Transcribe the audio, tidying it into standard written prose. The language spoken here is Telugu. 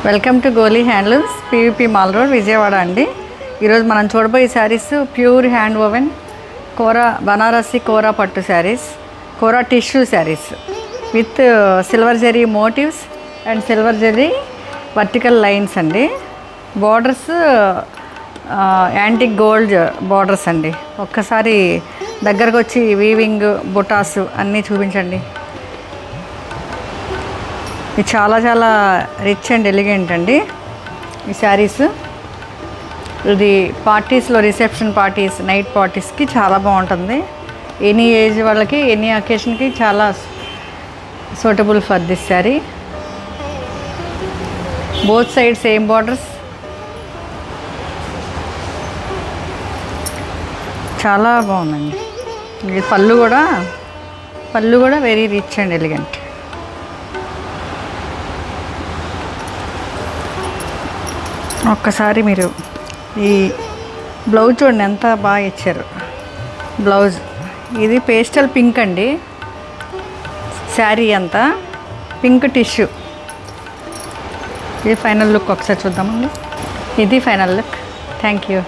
Welcome to Goli handlooms, PVP mall road, Vijayawada అండి. ఈరోజు మనం చూడబోయే sarees pure hand woven kora Banarasi kora పట్టు sarees, kora tissue sarees with silver zari motifs and silver zari vertical lines అండి. బార్డర్స్ యాంటిక్ గోల్డ్ బార్డర్స్ అండి. ఒక్కసారి దగ్గరకు వచ్చి వీవింగ్ బుటాస్ అన్నీ చూపించండి. ఇది చాలా చాలా రిచ్ అండ్ ఎలిగెంట్ అండి ఈ శారీస్. ఇది పార్టీస్లో, రిసెప్షన్ పార్టీస్, నైట్ పార్టీస్కి చాలా బాగుంటుంది. ఎనీ ఏజ్ వాళ్ళకి, ఎనీ అకేషన్కి చాలా suitable for this sari. Both side same borders. చాలా బాగుందండి. ఇది పళ్ళు కూడా వెరీ రిచ్ అండ్ ఎలిగెంట్. ఒక్కసారి మీరు ఈ బ్లౌజ్ చూడండి, ఎంత బాగా ఇచ్చారు బ్లౌజ్. ఇది పేస్టల్ పింక్ అండి. శారీ అంతా పింక్ టిష్యూ. ఇది ఫైనల్ లుక్ ఒకసారి చూద్దామండి. ఇది ఫైనల్ లుక్. Thank you.